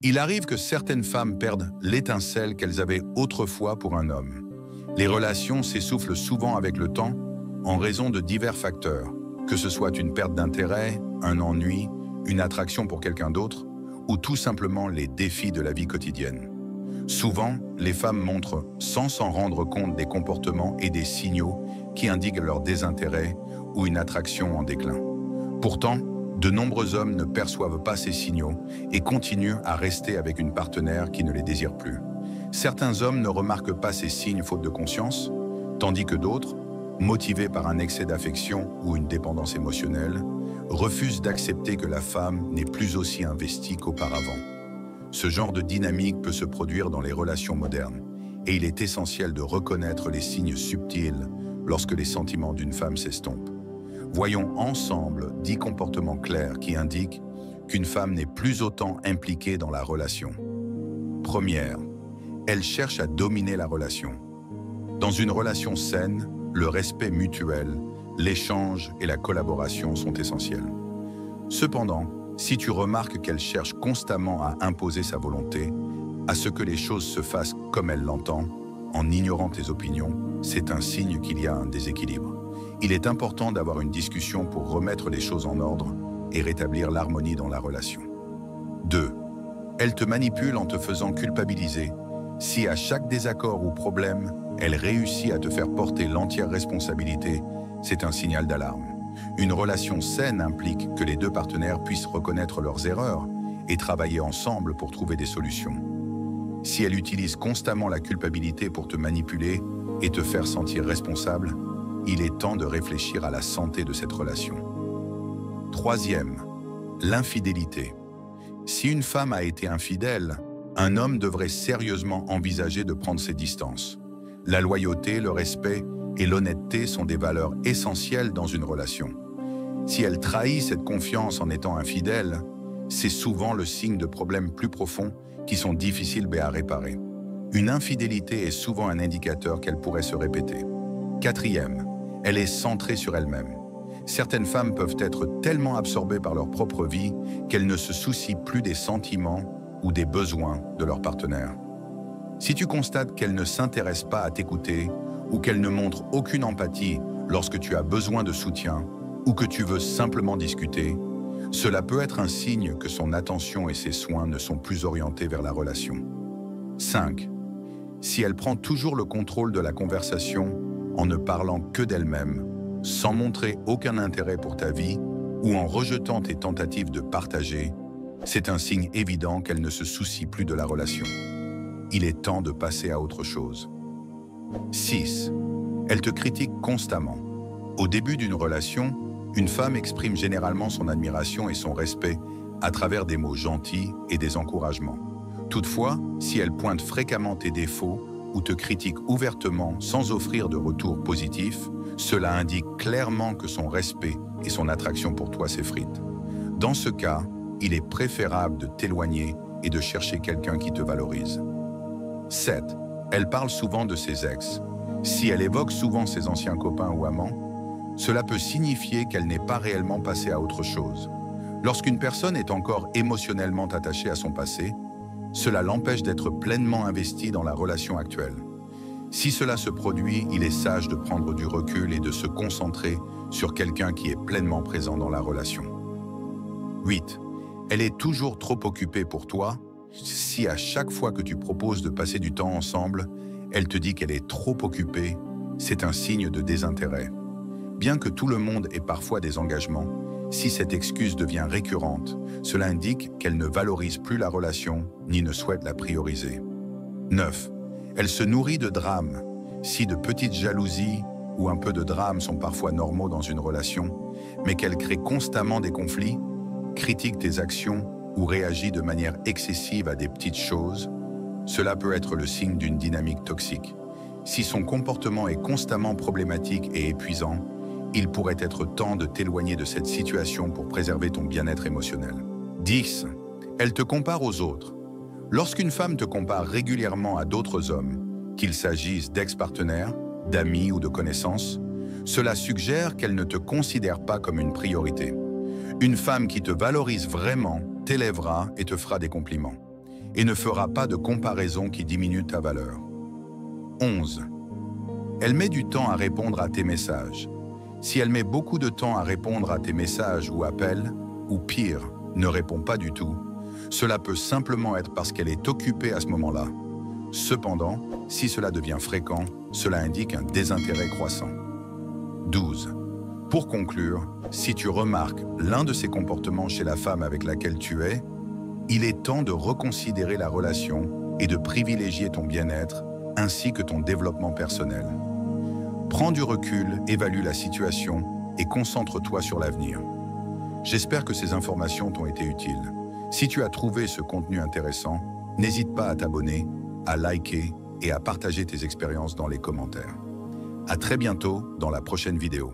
Il arrive que certaines femmes perdent l'étincelle qu'elles avaient autrefois pour un homme. Les relations s'essoufflent souvent avec le temps en raison de divers facteurs, que ce soit une perte d'intérêt, un ennui, une attraction pour quelqu'un d'autre, ou tout simplement les défis de la vie quotidienne. Souvent, les femmes montrent, sans s'en rendre compte, des comportements et des signaux qui indiquent leur désintérêt ou une attraction en déclin. Pourtant, de nombreux hommes ne perçoivent pas ces signaux et continuent à rester avec une partenaire qui ne les désire plus. Certains hommes ne remarquent pas ces signes faute de conscience, tandis que d'autres, motivés par un excès d'affection ou une dépendance émotionnelle, refusent d'accepter que la femme n'est plus aussi investie qu'auparavant. Ce genre de dynamique peut se produire dans les relations modernes, et il est essentiel de reconnaître les signes subtils lorsque les sentiments d'une femme s'estompent. Voyons ensemble 10 comportements clairs qui indiquent qu'une femme n'est plus autant impliquée dans la relation. Première, elle cherche à dominer la relation. Dans une relation saine, le respect mutuel, l'échange et la collaboration sont essentiels. Cependant, si tu remarques qu'elle cherche constamment à imposer sa volonté, à ce que les choses se fassent comme elle l'entend, en ignorant tes opinions, c'est un signe qu'il y a un déséquilibre. Il est important d'avoir une discussion pour remettre les choses en ordre et rétablir l'harmonie dans la relation. 2. Elle te manipule en te faisant culpabiliser. Si à chaque désaccord ou problème, elle réussit à te faire porter l'entière responsabilité, c'est un signal d'alarme. Une relation saine implique que les deux partenaires puissent reconnaître leurs erreurs et travailler ensemble pour trouver des solutions. Si elle utilise constamment la culpabilité pour te manipuler et te faire sentir responsable, il est temps de réfléchir à la santé de cette relation. Troisième, l'infidélité. Si une femme a été infidèle, un homme devrait sérieusement envisager de prendre ses distances. La loyauté, le respect et l'honnêteté sont des valeurs essentielles dans une relation. Si elle trahit cette confiance en étant infidèle, c'est souvent le signe de problèmes plus profonds qui sont difficiles à réparer. Une infidélité est souvent un indicateur qu'elle pourrait se répéter. Quatrième, elle est centrée sur elle-même. Certaines femmes peuvent être tellement absorbées par leur propre vie qu'elles ne se soucient plus des sentiments ou des besoins de leur partenaire. Si tu constates qu'elle ne s'intéresse pas à t'écouter ou qu'elle ne montre aucune empathie lorsque tu as besoin de soutien ou que tu veux simplement discuter, cela peut être un signe que son attention et ses soins ne sont plus orientés vers la relation. 5. Si elle prend toujours le contrôle de la conversation en ne parlant que d'elle-même, sans montrer aucun intérêt pour ta vie ou en rejetant tes tentatives de partager, c'est un signe évident qu'elle ne se soucie plus de la relation. Il est temps de passer à autre chose. 6. Elle te critique constamment. Au début d'une relation, une femme exprime généralement son admiration et son respect à travers des mots gentils et des encouragements. Toutefois, si elle pointe fréquemment tes défauts ou te critique ouvertement sans offrir de retour positif, cela indique clairement que son respect et son attraction pour toi s'effritent. Dans ce cas, il est préférable de t'éloigner et de chercher quelqu'un qui te valorise. 7. Elle parle souvent de ses ex. Si elle évoque souvent ses anciens copains ou amants, cela peut signifier qu'elle n'est pas réellement passée à autre chose. Lorsqu'une personne est encore émotionnellement attachée à son passé, cela l'empêche d'être pleinement investie dans la relation actuelle. Si cela se produit, il est sage de prendre du recul et de se concentrer sur quelqu'un qui est pleinement présent dans la relation. 8. Elle est toujours trop occupée pour toi. Si à chaque fois que tu proposes de passer du temps ensemble, elle te dit qu'elle est trop occupée, c'est un signe de désintérêt. Bien que tout le monde ait parfois des engagements, si cette excuse devient récurrente, cela indique qu'elle ne valorise plus la relation ni ne souhaite la prioriser. 9. Elle se nourrit de drames. Si de petites jalousies ou un peu de drame sont parfois normaux dans une relation, mais qu'elle crée constamment des conflits, critique tes actions ou réagit de manière excessive à des petites choses, cela peut être le signe d'une dynamique toxique. Si son comportement est constamment problématique et épuisant, il pourrait être temps de t'éloigner de cette situation pour préserver ton bien-être émotionnel. 10. Elle te compare aux autres. Lorsqu'une femme te compare régulièrement à d'autres hommes, qu'il s'agisse d'ex-partenaires, d'amis ou de connaissances, cela suggère qu'elle ne te considère pas comme une priorité. Une femme qui te valorise vraiment t'élèvera et te fera des compliments. et ne fera pas de comparaison qui diminue ta valeur. 11. Elle met du temps à répondre à tes messages. Si elle met beaucoup de temps à répondre à tes messages ou appels, ou pire, ne répond pas du tout, cela peut simplement être parce qu'elle est occupée à ce moment-là. Cependant, si cela devient fréquent, cela indique un désintérêt croissant. 12. Pour conclure, si tu remarques l'un de ces comportements chez la femme avec laquelle tu es, il est temps de reconsidérer la relation et de privilégier ton bien-être ainsi que ton développement personnel. Prends du recul, évalue la situation et concentre-toi sur l'avenir. J'espère que ces informations t'ont été utiles. Si tu as trouvé ce contenu intéressant, n'hésite pas à t'abonner, à liker et à partager tes expériences dans les commentaires. À très bientôt dans la prochaine vidéo.